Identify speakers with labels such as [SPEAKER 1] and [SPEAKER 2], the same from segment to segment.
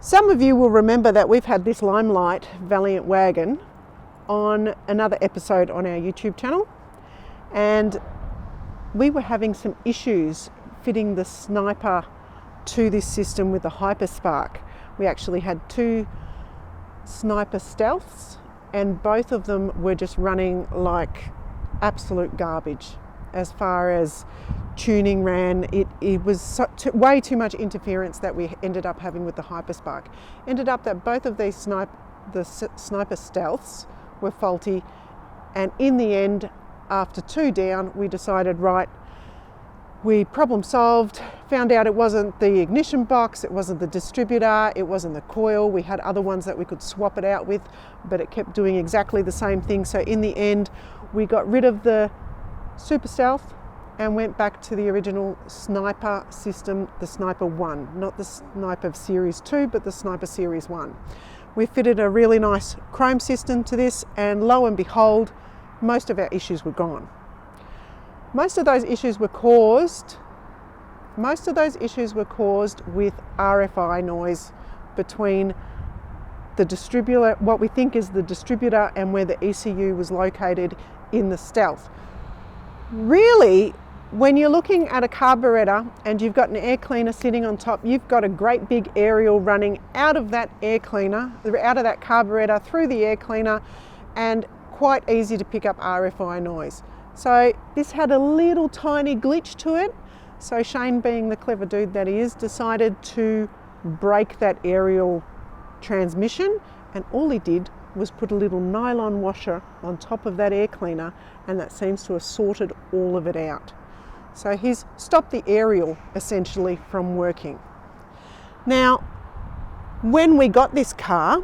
[SPEAKER 1] Some of you will remember that we've had this Limelight Valiant Wagon on another episode on our YouTube channel, and we were having some issues fitting the sniper to this system with the Hyperspark. We actually had two sniper stealths and both of them were just running like absolute garbage. As far as tuning ran, it was way too much interference that we ended up having with the Hyperspark. Ended up that both of these sniper stealths were faulty, and in the end, after two down, we decided, right, we problem solved, found out it wasn't the ignition box, it wasn't the distributor, it wasn't the coil. We had other ones that we could swap it out with, but it kept doing exactly the same thing. So in the end, we got rid of the Super Stealth and went back to the original Sniper system, the Sniper 1, not the Sniper Series 2, but the Sniper Series 1. We fitted a really nice chrome system to this, and lo and behold, most of our issues were gone. Most of those issues were caused with RFI noise between the distributor, what we think is the distributor, and where the ECU was located in the Stealth. Really, when you're looking at a carburetor and you've got an air cleaner sitting on top, you've got a great big aerial running out of that air cleaner, out of that carburetor through the air cleaner, and quite easy to pick up RFI noise. So this had a little tiny glitch to it. So Shane, being the clever dude that he is, decided to break that aerial transmission, and all he did was put a little nylon washer on top of that air cleaner, and that seems to have sorted all of it out. So he's stopped the aerial essentially from working. Now, when we got this car,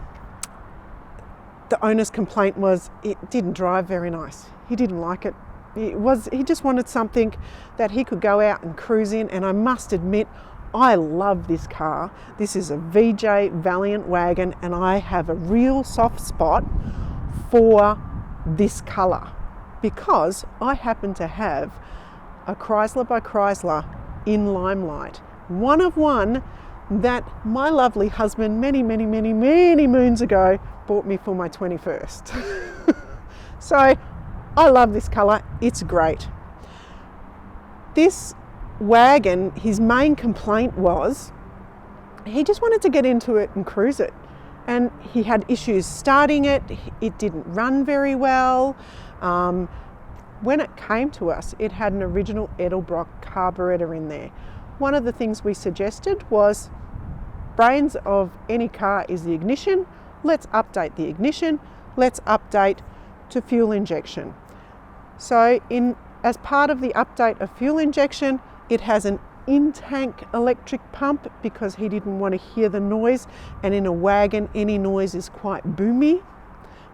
[SPEAKER 1] the owner's complaint was it didn't drive very nice. He didn't like it. He just wanted something that he could go out and cruise in, and I must admit, I love this car. This is a VJ Valiant Wagon, and I have a real soft spot for this colour because I happen to have a Chrysler by Chrysler in Limelight. One of one that my lovely husband many moons ago bought me for my 21st. So I love this colour, it's great. This wagon, his main complaint was he just wanted to get into it and cruise it, and he had issues starting it. It didn't run very well. When it came to us, it had an original Edelbrock carburetor in there. One of the things we suggested was, brains of any car is the ignition. Let's update the ignition. Let's update to fuel injection. So as part of the update of fuel injection, it has an in-tank electric pump because he didn't want to hear the noise, and in a wagon any noise is quite boomy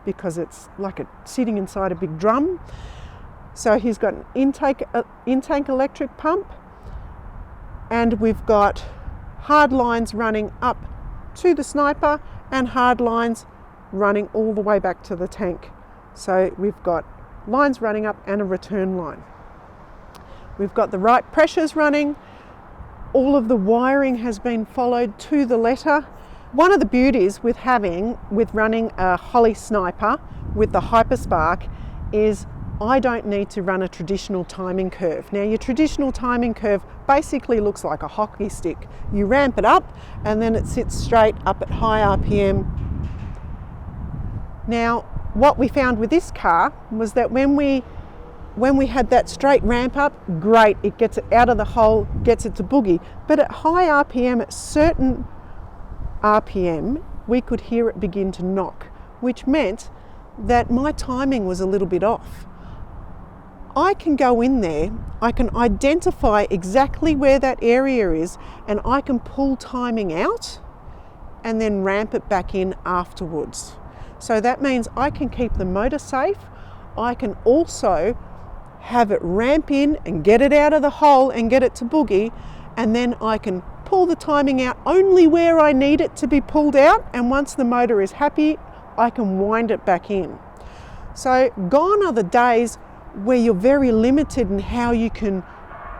[SPEAKER 1] because it's like sitting inside a big drum. So he's got an in-tank electric pump, and we've got hard lines running up to the Sniper and hard lines running all the way back to the tank. So we've got lines running up and a return line. We've got the right pressures running. All of the wiring has been followed to the letter. One of the beauties with running a Holly Sniper with the Hyperspark is I don't need to run a traditional timing curve. Now, your traditional timing curve basically looks like a hockey stick. You ramp it up and then it sits straight up at high RPM. Now, what we found with this car was that when we had that straight ramp up, great, it gets it out of the hole, gets it to boogie. But at high RPM, at certain RPM, we could hear it begin to knock, which meant that my timing was a little bit off. I can go in there, I can identify exactly where that area is, and I can pull timing out and then ramp it back in afterwards. So that means I can keep the motor safe. I can also have it ramp in and get it out of the hole and get it to boogie, and then I can pull the timing out only where I need it to be pulled out, and once the motor is happy, I can wind it back in. So gone are the days where you're very limited in how you can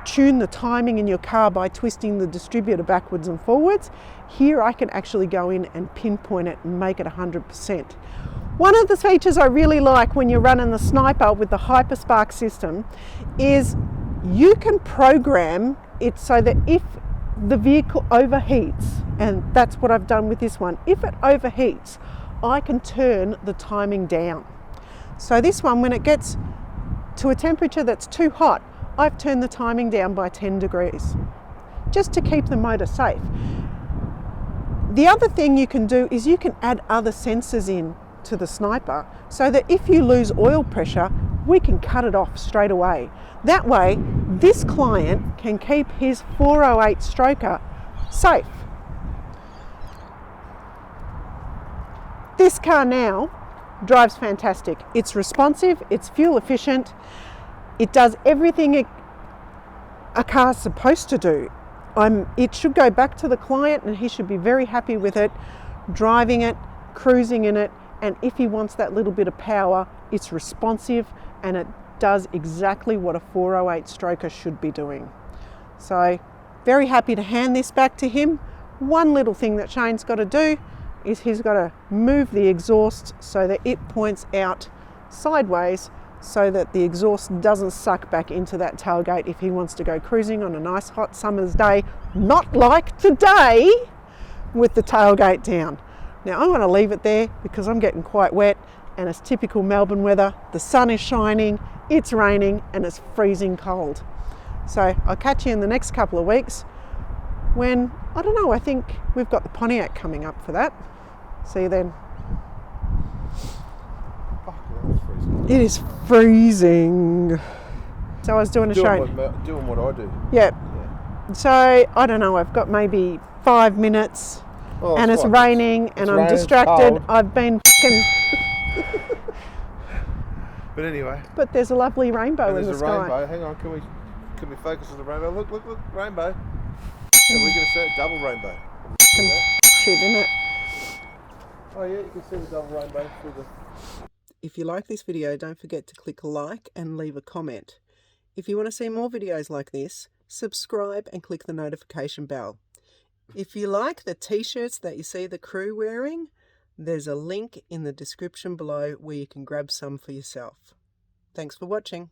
[SPEAKER 1] tune the timing in your car by twisting the distributor backwards and forwards. Here I can actually go in and pinpoint it and make it 100%. One of the features I really like when you're running the Sniper with the Hyperspark system is you can program it so that if the vehicle overheats, and that's what I've done with this one, if it overheats, I can turn the timing down. So this one, when it gets to a temperature that's too hot, I've turned the timing down by 10 degrees, just to keep the motor safe. The other thing you can do is you can add other sensors in to the Sniper so that if you lose oil pressure, we can cut it off straight away. That way, this client can keep his 408 stroker safe. This car now drives fantastic. It's responsive, it's fuel efficient, it does everything a car's supposed to do. It should go back to the client and he should be very happy with it, driving it, cruising in it, and if he wants that little bit of power, it's responsive and it does exactly what a 408 stroker should be doing. So very happy to hand this back to him. One little thing that Shane's got to do is he's got to move the exhaust so that it points out sideways so that the exhaust doesn't suck back into that tailgate if he wants to go cruising on a nice hot summer's day, not like today with the tailgate down. Now I'm going to leave it there because I'm getting quite wet and it's typical Melbourne weather. The sun is shining, it's raining and it's freezing cold. So I'll catch you in the next couple of weeks when, I don't know, I think we've got the Pontiac coming up for that. See you then. It is freezing. So I was doing a show.
[SPEAKER 2] Doing what I do.
[SPEAKER 1] Yeah. So I don't know, I've got maybe 5 minutes and it's raining and I'm distracted. I've been fucking...
[SPEAKER 2] But anyway.
[SPEAKER 1] But there's a lovely rainbow in the sky.
[SPEAKER 2] There's a rainbow. Hang on, can we focus on the rainbow? Look, rainbow. Are we going to see a double rainbow?
[SPEAKER 1] Shit, isn't it?
[SPEAKER 2] Oh yeah, you can see the double rainbow through the...
[SPEAKER 1] If you like this video, don't forget to click like and leave a comment. If you want to see more videos like this, subscribe and click the notification bell. If you like the t-shirts that you see the crew wearing, there's a link in the description below where you can grab some for yourself. Thanks for watching.